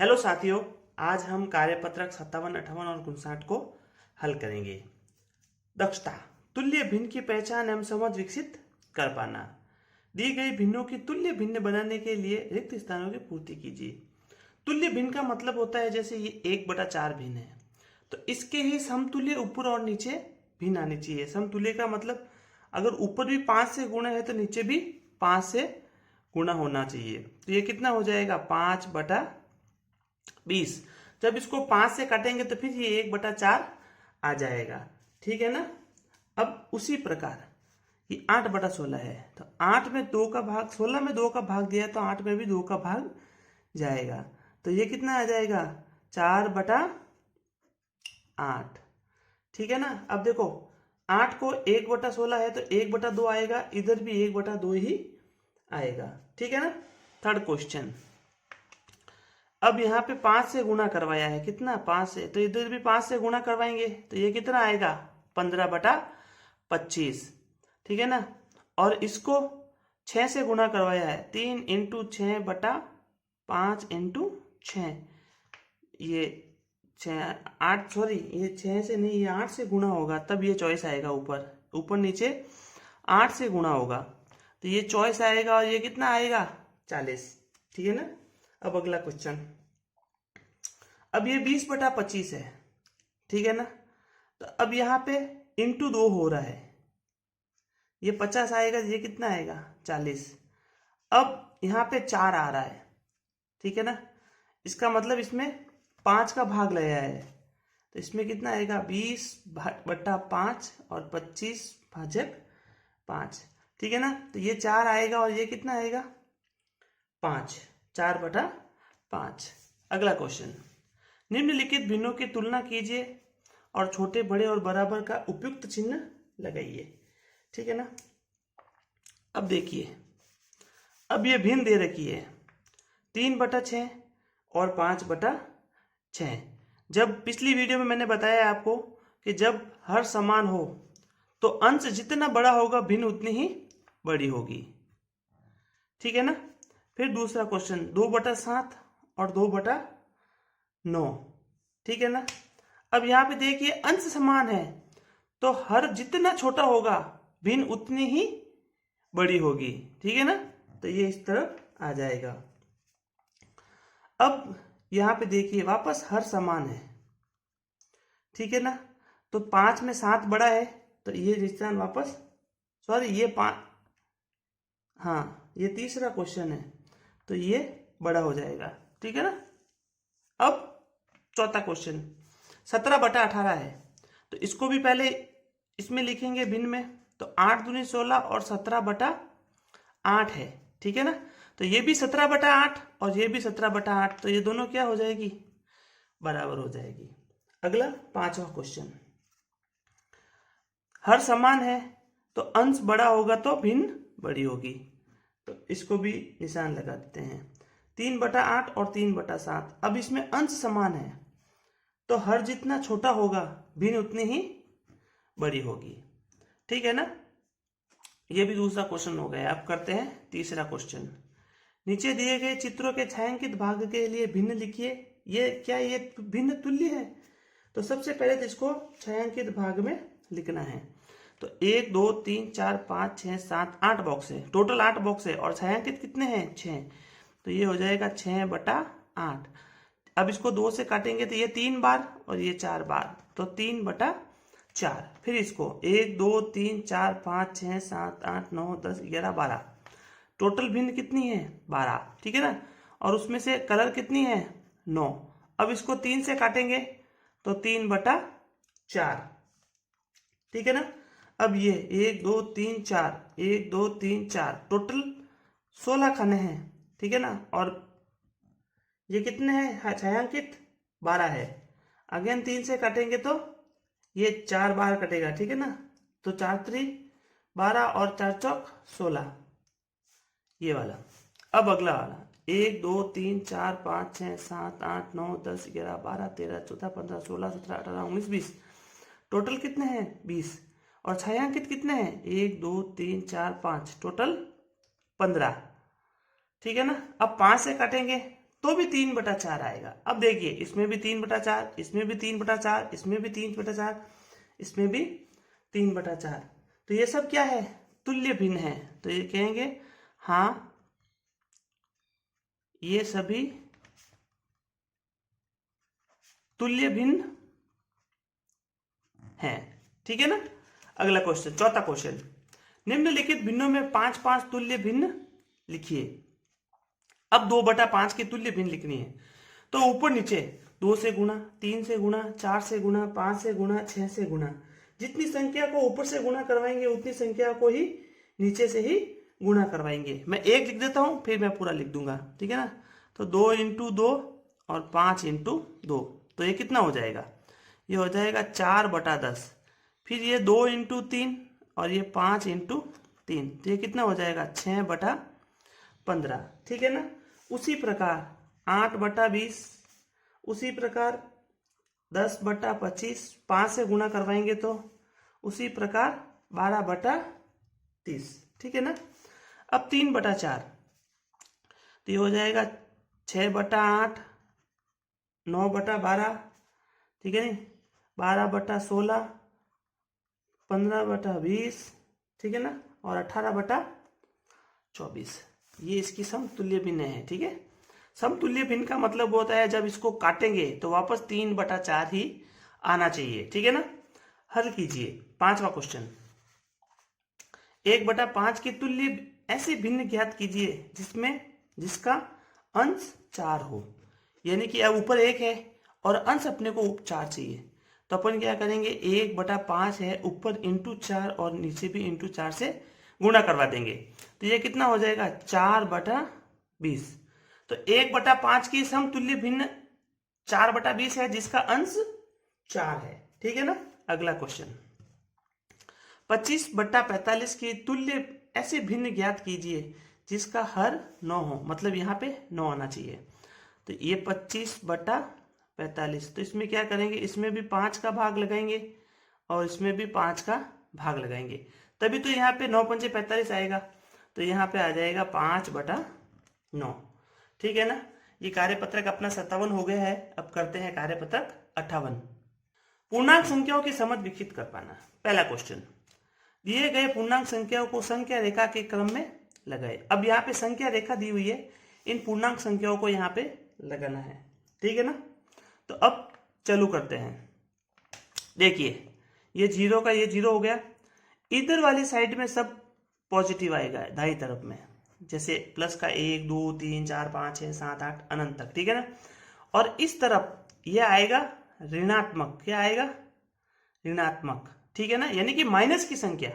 Hello साथियों, आज हम कार्यपत्रक 57, 58 और 59 को हल करेंगे। दक्षता, तुल्य भिन्न की पहचान एवं समझ विकसित कर पाना। दी गई भिन्नों की तुल्य भिन्न बनाने के लिए रिक्त स्थानों की पूर्ति कीजिए। तुल्य भिन्न का मतलब होता है जैसे ये 1/4 भिन्न है तो इसके ही समतुल्य ऊपर और नीचे भिन्न आने चाहिए। समतुल्य का मतलब अगर ऊपर भी 5 से गुणा है तो नीचे भी 5 से गुणा होना चाहिए। तो ये कितना हो जाएगा 5/20। जब इसको 5 से काटेंगे तो फिर ये 1/4 आ जाएगा। ठीक है ना। अब उसी प्रकार ये 8/16 है तो 8 में 2 का भाग 16 में 2 का भाग दिया है तो 8 में भी 2 का भाग जाएगा। तो ये कितना आ जाएगा 4/8। ठीक है ना। अब देखो 8 को 1/16 है तो 1/2 आएगा, इधर भी 1/2 ही आएगा। ठीक है ना। थर्ड क्वेश्चन, अब यहाँ पे 5 से गुणा करवाया है, कितना 5 से, तो इधर भी 5 से गुणा करवाएंगे तो ये कितना आएगा 15/25। ठीक है ना। और इसको 6 से गुणा करवाया है 3 × 6/5 × 6, ये 6 8 सॉरी ये 6 से नहीं, ये 8 से गुणा होगा तब ये चॉइस आएगा। ऊपर ऊपर नीचे 8 से गुणा होगा तो ये चॉइस आएगा और ये कितना आएगा 40। ठीक है ना। अब अगला क्वेश्चन, अब ये 20/25 है। ठीक है ना। तो अब यहाँ पे इंटू 2 हो रहा है, ये 50 आएगा, ये कितना आएगा 40। अब यहाँ पे 4 आ रहा है। ठीक है ना। इसका मतलब इसमें 5 का भाग लगाया है तो इसमें कितना आएगा 20/5 और 25/5। ठीक है ना। तो ये 4 आएगा और ये कितना आएगा 5, 4/5। अगला क्वेश्चन, निम्नलिखित भिन्नों की तुलना कीजिए और छोटे बड़े और बराबर का उपयुक्त चिन्ह लगाइए। ठीक है ना। अब देखिए, अब ये भिन्न दे रखी है 3/6 और 5/6। जब पिछली वीडियो में मैंने बताया आपको कि जब हर समान हो तो अंश जितना बड़ा होगा भिन्न उतनी ही बड़ी होगी। ठीक है ना। फिर दूसरा क्वेश्चन 2/7 और 2/9। ठीक है ना। अब यहाँ पे देखिए अंश समान है तो हर जितना छोटा होगा भिन्न उतनी ही बड़ी होगी। ठीक है ना। तो ये इस तरफ आ जाएगा। अब यहाँ पे देखिए वापस हर समान है। ठीक है ना। तो 5 में 7 बड़ा है तो ये स्थान वापस, सॉरी ये 5, हाँ ये तीसरा क्वेश्चन है तो ये बड़ा हो जाएगा। ठीक है ना। अब चौथा क्वेश्चन 17/18 है तो इसको भी पहले इसमें लिखेंगे भिन्न में, तो 8 दूनी 16 और 17/8 है। ठीक है ना। तो ये भी 17/8 और ये भी 17/8, तो ये दोनों क्या हो जाएगी बराबर हो जाएगी। अगला पांचवा क्वेश्चन, हर समान है तो अंश बड़ा होगा तो भिन्न बड़ी होगी, तो इसको भी निशान लगा देते हैं 3/8 और 3/7। अब इसमें अंश समान है तो हर जितना छोटा होगा भिन्न उतनी ही बड़ी होगी। ठीक है ना। ये भी दूसरा क्वेश्चन हो गया। अब करते हैं तीसरा क्वेश्चन, नीचे दिए गए चित्रों के छायांकित भाग के लिए भिन्न लिखिए। ये क्या, ये भिन्न तुल्य है? तो सबसे पहले तो इसको छायांकित भाग में लिखना है। तो 1 2 3 4 5 6 7 8 बॉक्स है, टोटल 8 बॉक्स है और छायांकित कितने हैं 6, तो ये हो जाएगा 6/8। अब इसको 2 से काटेंगे तो ये 3 बार और ये 4 बार, तो 3/4। फिर इसको 1 2 3 4 5 6 7 8 9 10 11 12, टोटल भिन्न कितनी है 12। ठीक है ना। और उसमें से कलर कितनी है 9। अब इसको 3 से काटेंगे तो 3/4। ठीक है ना। अब ये 1 2 3 4 1 2 3 4, टोटल 16 खाने हैं। ठीक है ना। और ये कितने हैं छायांकित 12 है। अगेन 3 से काटेंगे तो ये 4 बार कटेगा। ठीक है ना। तो 4 3 12 और 4 चौक 16, ये वाला। अब अगला वाला 1 2 3 4 5 6 7 8 9 10 11 12 13 14 15 16 17 18 19 20, टोटल कितने हैं 20। और छायांकित कितने हैं 1 2 3 4 5, टोटल 15। ठीक है ना। अब 5 से काटेंगे तो भी 3/4 आएगा। अब देखिए इसमें भी 3/4, इसमें भी 3/4, इसमें भी 3/4, इसमें भी 3/4। तो ये सब क्या है? तुल्य भिन्न है। तो ये कहेंगे हाँ ये सभी तुल्य भिन्न है। ठीक है ना। अगला क्वेश्चन, चौथा क्वेश्चन, निम्नलिखित भिन्नों में 5-5 तुल्य भिन्न लिखिए। अब 2/5 की तुल्य भिन्न लिखनी है। तो ऊपर नीचे 2 से गुणा, 3 से गुणा, 4 से गुणा, 5 से गुणा, 6 से गुणा, जितनी संख्या को ऊपर से गुणा करवाएंगे उतनी संख्या को ही नीचे से ही गुणा करवाएंगे। मैं 1 लिख देता हूं, फिर मैं पूरा लिख दूंगा। ठीक है ना। तो 2 × 2 और 5 × 2, तो ये कितना हो जाएगा? ये हो जाएगा 4/10। फिर ये 2 × 3 और ये 5 × 3, तो ये कितना हो जाएगा? 6/15। ठीक है ना। उसी प्रकार 8/20, उसी प्रकार 10/25, 5 से गुणा करवाएंगे तो उसी प्रकार 12/30। ठीक है ना। अब 3/4, तो ये हो जाएगा 6/8, 9/12, ठीक है नहीं, 12/16, 15/20, ठीक है ना, और 18/24। ये इसकी समतुल्य भिन्न है। ठीक है। समतुल्य भिन्न का मतलब होता है जब इसको काटेंगे तो वापस 3/4 ही आना चाहिए। ठीक है ना। हल कीजिए। 5वां क्वेश्चन, 1/5 की तुल्य ऐसे भिन्न ज्ञात कीजिए जिसका अंश 4 हो। यानी कि अब ऊपर 1 है और अंश अपने को 4 चाहिए, तो अपन क्या करेंगे? 1/5 है, ऊपर × 4 और नीचे भी × 4 से गुणा करवा देंगे। तो ये कितना हो जाएगा? 4/20। तो 1/5 की समतुल्य भिन्न 4/20 है जिसका अंश 4 है। ठीक है ना। अगला क्वेश्चन, 25/45 की तुल्य ऐसे भिन्न ज्ञात कीजिए जिसका हर 9 हो। मतलब यहाँ पे 9 आना चाहिए। तो ये 25/45, तो इसमें क्या करेंगे? इसमें भी 5 का भाग लगाएंगे और इसमें भी 5 का भाग लगाएंगे, तभी तो यहाँ पे 9×5 = 45 आएगा। तो यहाँ पे आ जाएगा 5/9। ठीक है ना। ये कार्यपत्रक अपना 57 हो गया है। अब करते हैं कार्यपत्रक 58। पूर्णांक संख्याओं की समझ विकसित कर पाना। पहला क्वेश्चन, दिए गए पूर्णांक संख्याओं को संख्या रेखा के क्रम में लगाए। अब यहाँ पे संख्या रेखा दी हुई है, इन पूर्णांक संख्याओं को यहाँ पे लगाना है। ठीक है ना। तो अब चालू करते हैं। देखिए ये 0 का ये 0 हो गया। इधर वाली साइड में सब पॉजिटिव आएगा दाई तरफ में, जैसे प्लस का 1 2 3 4 5 6 7 8 अनंत तक। ठीक है ना। और इस तरफ ये आएगा ऋणात्मक। क्या आएगा? ऋणात्मक। ठीक है ना। यानी कि माइनस की संख्या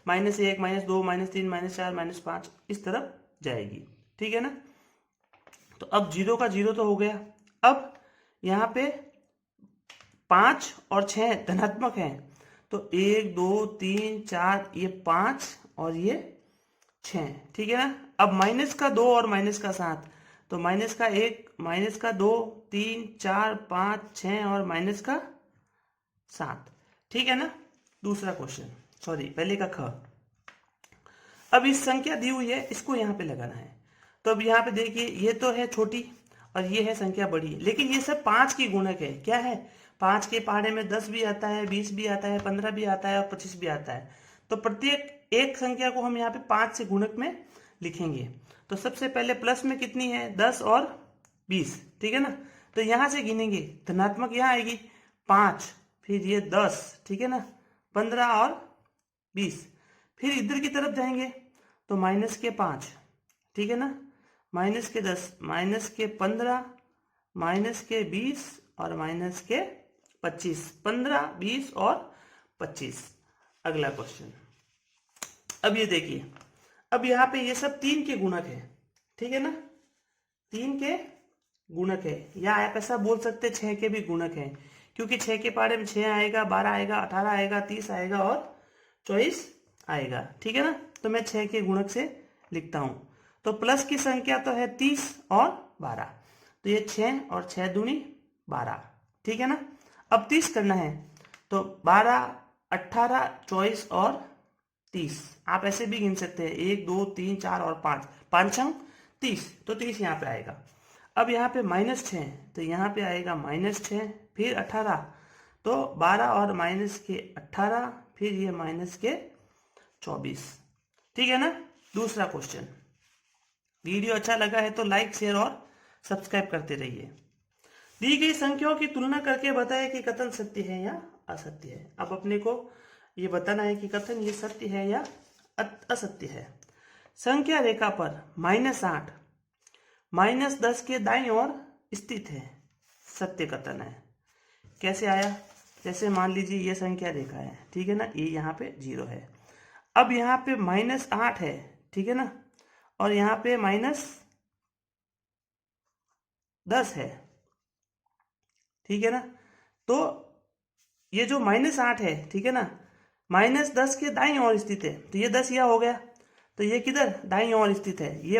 -1 -2 -3 -4 -5 इस तरफ जाएगी। ठीक है ना। तो अब 0 का 0 तो हो गया। अब यहाँ पे 5 और 6 धनात्मक हैं, तो 1 2 3 4, ये 5 और ये 6। ठीक है ना। अब माइनस का 2 और माइनस का 7, तो माइनस का 1 माइनस का 2 3 4 5 6 और माइनस का 7। ठीक है ना। दूसरा क्वेश्चन, सॉरी पहले का ख। अब इस संख्या दी हुई है, इसको यहाँ पे लगाना है। तो अब यहाँ पे देखिए ये तो है छोटी और ये है संख्या बड़ी, लेकिन ये सब 5 की गुणक है। क्या है? 5 के पहाड़े में 10 भी आता है, 20 भी आता है, 15 भी आता है और 25 भी आता है। तो प्रत्येक एक संख्या को हम यहाँ पे 5 से गुणक में लिखेंगे। तो सबसे पहले प्लस में कितनी है? 10 और 20। ठीक है ना। तो यहाँ से गिनेंगे, धनात्मक यहाँ आएगी 5, फिर ये 10, ठीक है ना, 15 और 20। फिर इधर की तरफ जाएंगे तो माइनस के 5, ठीक है ना, माइनस के 10, माइनस के 15, माइनस के 20 और माइनस के 25। 15, 20 और 25। अगला क्वेश्चन, अब ये देखिए, अब यहाँ पे ये सब 3 के गुणक है। ठीक है ना, 3 के गुणक है, या आप ऐसा बोल सकते 6 के भी गुणक है, क्योंकि 6 के पहाड़े में 6 आएगा, 12 आएगा, 18 आएगा, 30 आएगा और 24 आएगा। ठीक है ना। तो मैं 6 के गुणक से लिखता हूं। तो प्लस की संख्या तो है 30 और 12, तो ये 6 और 6 दूनी 12। ठीक है ना। अब 30 करना है तो 12, 18, 24 और 30। आप ऐसे भी गिन सकते हैं, 1, 2, 3, 4 और 5, 5 छंग 30, तो 30 यहाँ पे आएगा। अब यहाँ पे -6, तो यहाँ पे आएगा -6, फिर 18, तो 12 और माइनस के 18, फिर ये माइनस के 24। ठीक है ना। दूसरा क्वेश्चन। वीडियो अच्छा लगा है तो लाइक, शेयर और सब्सक्राइब करते रहिए। दी गई संख्याओं की तुलना करके बताएं कि कथन सत्य है या असत्य है। अब अपने को ये बताना है कि कथन ये सत्य है या असत्य है। संख्या रेखा पर -8 -10 के दाईं ओर स्थित है, सत्य कथन है। कैसे आया? जैसे मान लीजिए ये संख्या रेखा है, ठीक है ना, ये यहाँ पे 0 है। अब यहाँ पे -8 है, ठीक है ना, और यहाँ पे -10 है, ठीक है ना। तो ये जो -8 है, ठीक है ना, -10 के दाईं ओर स्थित है, तो ये 10 यह हो गया, तो ये किधर दाईं ओर स्थित है, ये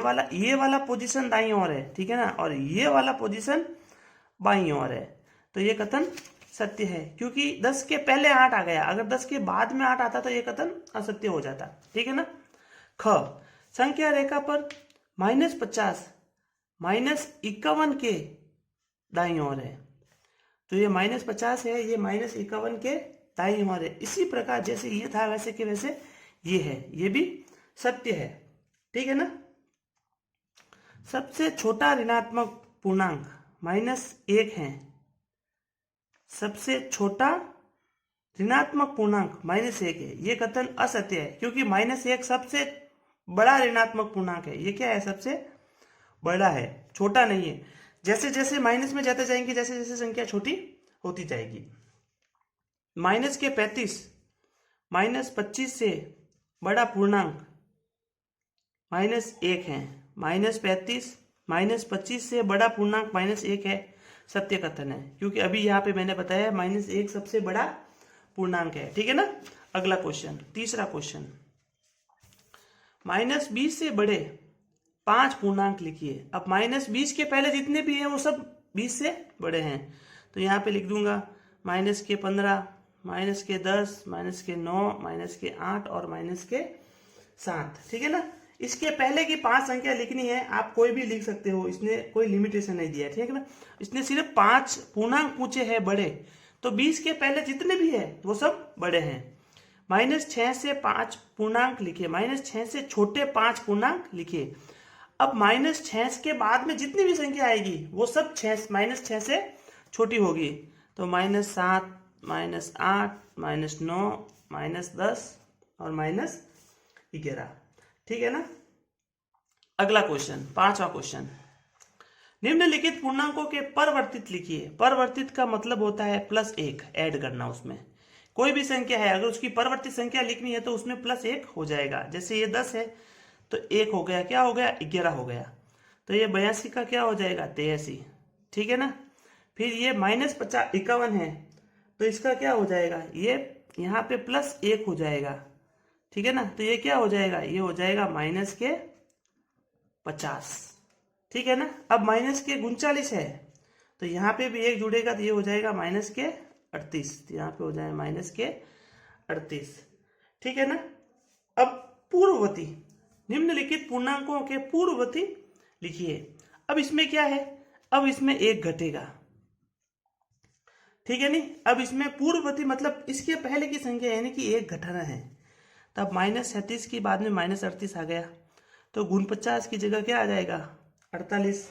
वाला पोजीशन दाईं ओर है, ठीक है ना, और ये वाला पोजीशन बाईं ओर है। तो ये कथन सत्य है, क्योंकि 10 के पहले 8 आ गया। अगर 10 के बाद में 8 आता तो ये कथन असत्य हो जाता। ठीक है ना। ख, संख्या रेखा पर -50 -51 के दाईं ओर है, तो ये -50 है, ये -51 के दाईं ओर है। इसी प्रकार जैसे ये था वैसे के वैसे ये है, ये भी सत्य है। ठीक है ना। सबसे छोटा ऋणात्मक पूर्णांक -1 है। सबसे छोटा ऋणात्मक पूर्णांक -1 है, ये कथन असत्य है, क्योंकि -1 सबसे बड़ा ऋणात्मक पूर्णांक है। ये क्या है? सबसे बड़ा है, छोटा नहीं है। जैसे जैसे माइनस में जाते जाएंगे, जैसे जैसे संख्या छोटी होती जाएगी। -35 -25 से बड़ा पूर्णांक -1 है। -35 -25 से बड़ा पूर्णांक -1 है, सत्य कथन है, क्योंकि अभी यहाँ पे मैंने बताया -1 सबसे बड़ा पूर्णांक है। ठीक है ना। अगला क्वेश्चन, तीसरा क्वेश्चन। -20 से बड़े 5 पूर्णांक लिखिए। अब -20 के पहले जितने भी हैं वो सब 20 से बड़े हैं, तो यहाँ पे लिख दूंगा -15 -10 -9 -8 और -7। ठीक है ना। इसके पहले की 5 संख्या लिखनी है, आप कोई भी लिख सकते हो, इसने कोई लिमिटेशन नहीं दिया है। ठीक है ना। इसने सिर्फ 5 पूर्णांक पूछे हैं बड़े, तो 20 के पहले जितने भी है वो सब बड़े हैं। -6 से 5 पूर्णांक लिखिए, -6 से छोटे 5 पूर्णांक लिखिए। अब -6 के बाद में जितनी भी संख्या आएगी वो सब -6 से छोटी होगी, तो -7 -8 -9 -10 और -11। ठीक है ना। अगला क्वेश्चन, पांचवा क्वेश्चन। निम्नलिखित पूर्णांकों के परवर्तित लिखिए। परवर्तित का मतलब होता है +1 ऐड करना। उसमें कोई भी संख्या है, अगर उसकी परवर्तित संख्या लिखनी है तो उसमें +1 हो जाएगा। जैसे ये 10 है तो 1 हो गया, क्या हो गया? 11 हो गया। तो ये 82 का क्या हो जाएगा? 83। ठीक है ना। फिर ये -51 है, तो इसका क्या हो जाएगा? ये यहाँ पे +1 हो जाएगा। ठीक है ना। तो ये क्या हो जाएगा? ये हो जाएगा -50। ठीक है ना। अब -39 है, तो यहाँ पे भी 1 जुड़ेगा, तो ये हो जाएगा -38। तो यहाँ पे हो जाएगा -38। ठीक है ना। अब पूर्ववर्ती, निम्नलिखित पूर्णांकों के पूर्ववर्ती लिखिए। अब इसमें क्या है? अब इसमें 1 घटेगा। ठीक है नहीं। अब इसमें पूर्ववर्ती मतलब इसके पहले की संख्या, यानी कि 1 घटाना है। तब -37 के बाद में -38 आ गया, तो 49 की जगह क्या आ जाएगा? 48।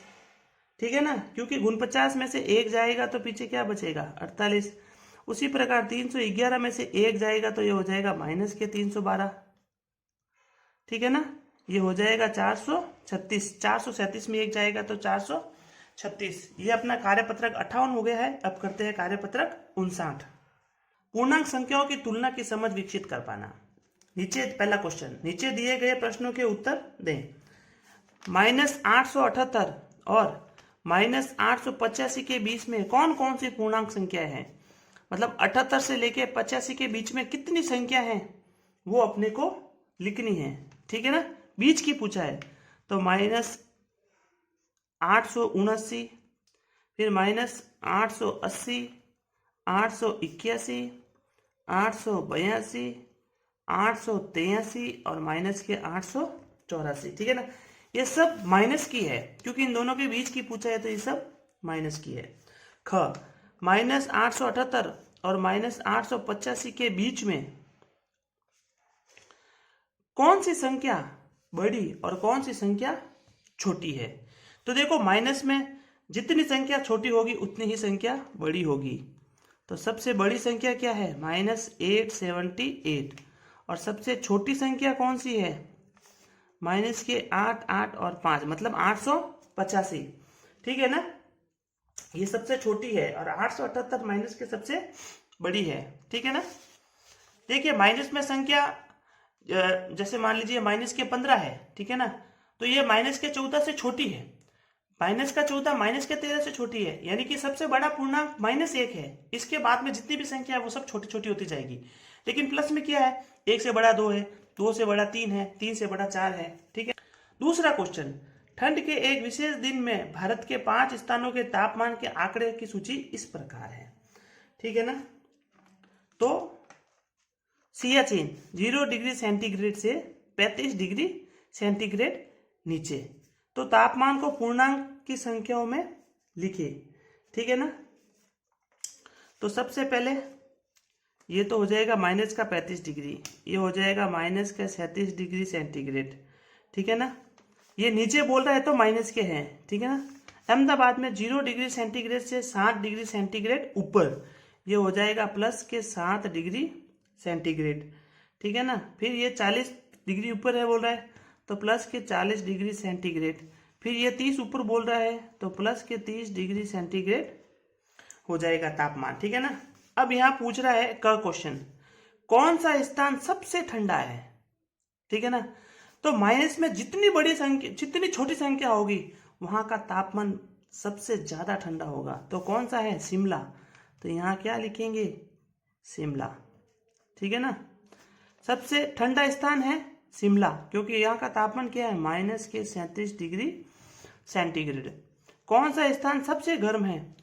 ठीक है ना। क्योंकि 49 में से 1 जाएगा तो पीछे क्या बचेगा? 48। उसी प्रकार 311 में से 1 जाएगा तो ये हो जाएगा -312। ठीक है ना। ये हो जाएगा 436। 437 में 1 जाएगा तो 436। ये अपना कार्यपत्रक 58 हो गया है। अब करते हैं कार्यपत्रक 59। पूर्णांक संख्याओं की तुलना की समझ विकसित कर पाना। नीचे पहला क्वेश्चन, नीचे दिए गए प्रश्नों के उत्तर दें। -878 और -885 के बीच में कौन कौन सी पूर्णांक संख्याएं हैं? मतलब 78 से लेके 85 के बीच में कितनी संख्या है वो अपने को लिखनी है। ठीक है ना। बीच की पूछा है, तो -879, फिर -880, 881, 882, 883 और -884। ठीक है ना। ये सब माइनस की है, क्योंकि इन दोनों के बीच की पूछा है तो ये सब माइनस की है। ख, -878 और -885 के बीच में कौन सी संख्या बड़ी और कौन सी संख्या छोटी है? तो देखो, माइनस में जितनी संख्या छोटी होगी उतनी ही संख्या बड़ी होगी। तो सबसे बड़ी संख्या क्या है? -878। और सबसे छोटी संख्या कौन सी है? माइनस के 8, 8 और 5, मतलब 885। ठीक है ना? ये सबसे छोटी है और 878 माइनस के सबसे बड़ी है। ठीक है ना? देखिए, माइनस में संख्या जैसे मान लीजिए माइनस के 15 है, ठीक है ना? तो ये माइनस के 14 से छोटी है। माइनस का 14 माइनस के 13 से छोटी है, यानी कि सबसे बड़ा पूर्णांक -1 है। इसके बाद में जितनी भी संख्या है वो सब छोटी छोटी होती जाएगी। लेकिन प्लस में क्या है? 1 से बड़ा 2 है, 2 से बड़ा 3 है, 3 से बड़ा 4 है। ठीक है। दूसरा क्वेश्चन, ठंड के एक विशेष दिन में भारत के 5 स्थानों के तापमान के आंकड़े की सूची इस प्रकार है। ठीक है ना? तो सियाचिन 0 डिग्री सेंटीग्रेड से 35 डिग्री सेंटीग्रेड नीचे। तो तापमान को पूर्णांक की संख्याओं में लिखिए। ठीक है ना? तो सबसे पहले ये तो हो जाएगा माइनस का 35 डिग्री, ये हो जाएगा माइनस का 37 डिग्री सेंटीग्रेड। ठीक है ना? ये नीचे बोल रहा है तो माइनस के हैं। ठीक है ना? अहमदाबाद में 0 डिग्री सेंटीग्रेड से 7 डिग्री सेंटीग्रेड ऊपर, ये हो जाएगा प्लस के 7 डिग्री सेंटीग्रेड। ठीक है ना? फिर ये 40 डिग्री ऊपर है बोल रहा है तो प्लस के 40 डिग्री सेंटीग्रेड। फिर ये 30 ऊपर बोल रहा है तो प्लस के 30 डिग्री सेंटीग्रेड हो जाएगा तापमान। ठीक है ना? अब यहाँ पूछ रहा है क क्वेश्चन, कौन सा स्थान सबसे ठंडा है? ठीक है ना? तो माइनस में जितनी बड़ी संख्या, जितनी छोटी संख्या होगी वहां का तापमान सबसे ज्यादा ठंडा होगा। तो कौन सा है? शिमला। तो यहाँ क्या लिखेंगे? शिमला। ठीक है ना? सबसे ठंडा स्थान है शिमला, क्योंकि यहाँ का तापमान क्या है? माइनस के 37 डिग्री सेंटीग्रेड। कौन सा स्थान सबसे गर्म है?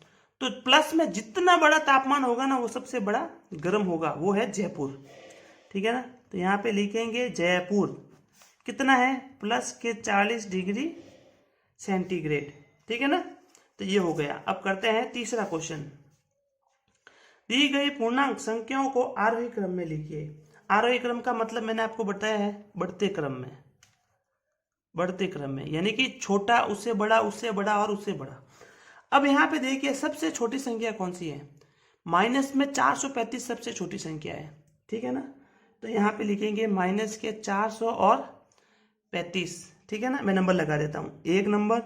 तो प्लस में जितना बड़ा तापमान होगा ना वो सबसे बड़ा गर्म होगा, वो है जयपुर। ठीक है ना? तो यहाँ पे लिखेंगे जयपुर। कितना है? प्लस के 40 डिग्री सेंटीग्रेड। ठीक है ना? तो ये हो गया। अब करते हैं तीसरा क्वेश्चन। दी गई पूर्णांक संख्याओं को आरोही क्रम में लिखिए। आरोही क्रम का मतलब मैंने आपको बताया है बढ़ते क्रम में। बढ़ते क्रम में यानी कि छोटा उससे बड़ा, उससे बड़ा और उससे बड़ा। अब यहाँ पे देखिए सबसे छोटी संख्या कौन सी है? माइनस में 435 सबसे छोटी संख्या है। ठीक है ना? तो यहाँ पे लिखेंगे माइनस के 435। ठीक है ना? मैं नंबर लगा देता हूँ, 1 नंबर,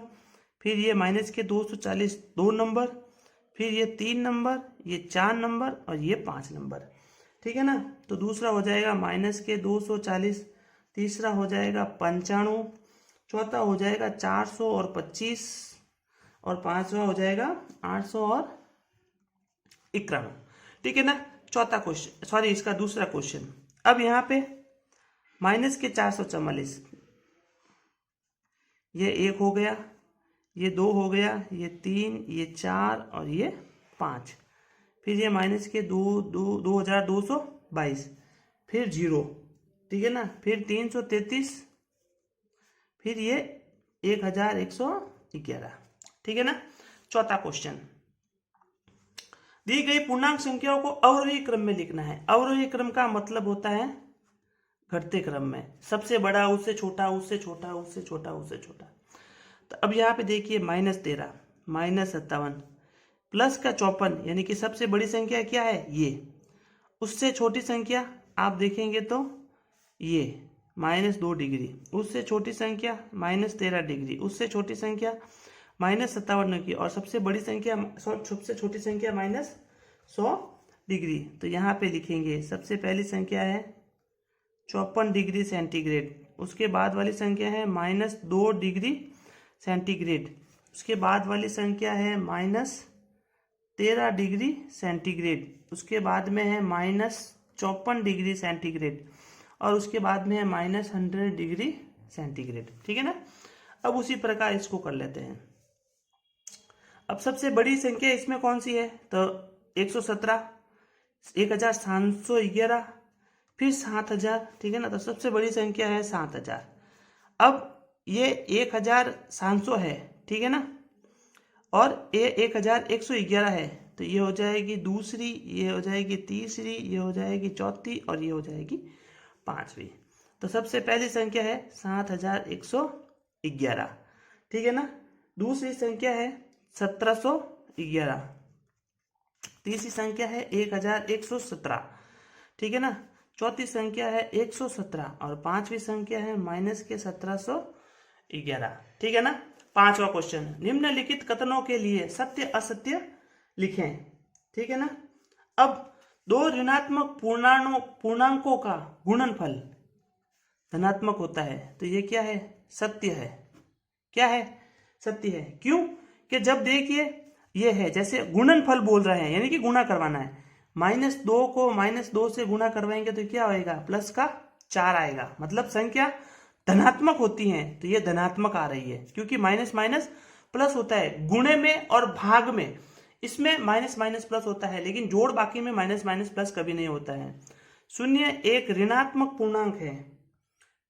फिर ये माइनस के 240 2 नंबर, फिर ये 3 नंबर, ये 4 नंबर और ये 5 नंबर। ठीक है ना? तो दूसरा हो जाएगा माइनस के 240, तीसरा हो जाएगा 95, चौथा हो जाएगा 425 और पांचवा हो जाएगा 891। ठीक है ना? चौथा क्वेश्चन, सॉरी इसका दूसरा क्वेश्चन। अब यहाँ पे माइनस के 444, ये 1 हो गया, ये 2 हो गया, ये 3, ये 4 और ये 5। फिर ये माइनस के 2222, फिर 0। ठीक है ना? फिर 333, फिर ये 1111। ठीक है ना? चौथा क्वेश्चन, दी गई पूर्णांक संख्याओं को अवरोही क्रम में लिखना है। अवरोही क्रम का मतलब होता है घटते क्रम में, सबसे बड़ा उससे छोटा, उससे छोटा, उससे छोटा, उससे छोटा। तो अब यहाँ पे देखिए -13, -57, प्लस का 54, यानी कि सबसे बड़ी संख्या क्या है? ये। उससे छोटी संख्या आप देखेंगे तो ये -2 डिग्री, उससे छोटी संख्या -13 डिग्री, उससे छोटी संख्या -57 की, और सबसे बड़ी संख्या, सबसे छोटी संख्या -100 डिग्री। तो यहाँ पे लिखेंगे सबसे पहली संख्या है 54 डिग्री सेंटीग्रेड, उसके बाद वाली संख्या है -2 डिग्री सेंटीग्रेड, उसके बाद वाली संख्या है -13 डिग्री सेंटीग्रेड, उसके बाद में है -54 डिग्री सेंटीग्रेड और उसके बाद में है -100 डिग्री सेंटीग्रेड। ठीक है ना? अब उसी प्रकार इसको कर लेते हैं। अब सबसे बड़ी संख्या इसमें कौन सी है? तो 117, 1711, फिर 7000। ठीक है ना? तो सबसे बड़ी संख्या है 7000। अब ये 1700 है, ठीक है ना, और ये 1111 है, तो ये हो जाएगी दूसरी, ये हो जाएगी तीसरी, ये हो जाएगी चौथी और ये हो जाएगी पांचवी। तो सबसे पहली संख्या है 7111, ठीक है ना। दूसरी संख्या है 1711, तीसरी संख्या है 1117, ठीक है ना। चौथी संख्या है 117 और पांचवी संख्या है -1711, ठीक है ना। पांचवा क्वेश्चन, निम्नलिखित कथनों के लिए सत्य असत्य लिखें, ठीक है ना। अब दो ऋणात्मक पूर्णांकों का गुणनफल धनात्मक होता है, तो ये क्या है, सत्य है। क्या है, सत्य है। क्यों कि जब देखिए ये है, जैसे गुणनफल बोल रहे हैं, यानी कि गुणा करवाना है, -2 को -2 से गुणा करवाएंगे तो क्या होएगा, प्लस का 4 आएगा, मतलब संख्या धनात्मक होती हैं तो ये धनात्मक आ रही है, क्योंकि माइनस माइनस प्लस होता है गुणे में और भाग में, इसमें माइनस माइनस प्लस होता है, लेकिन जोड़ बाकी में माइनस माइनस प्लस कभी नहीं होता है। शून्य एक ऋणात्मक पूर्णांक है,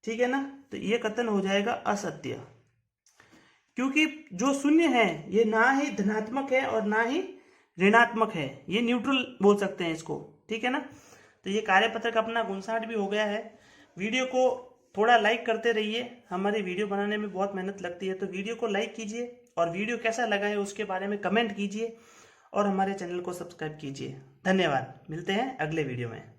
ठीक है ना, तो ये कथन हो जाएगा असत्य, क्योंकि जो शून्य है ये ना ही धनात्मक है और ना ही ऋणात्मक है, ये न्यूट्रल बोल सकते हैं इसको, ठीक है ना। तो ये कार्यपत्रक अपना 59 भी हो गया है। वीडियो को थोड़ा लाइक करते रहिए, हमारी वीडियो बनाने में बहुत मेहनत लगती है, तो वीडियो को लाइक कीजिए और वीडियो कैसा लगा है उसके बारे में कमेंट कीजिए और हमारे चैनल को सब्सक्राइब कीजिए। धन्यवाद, मिलते हैं अगले वीडियो में।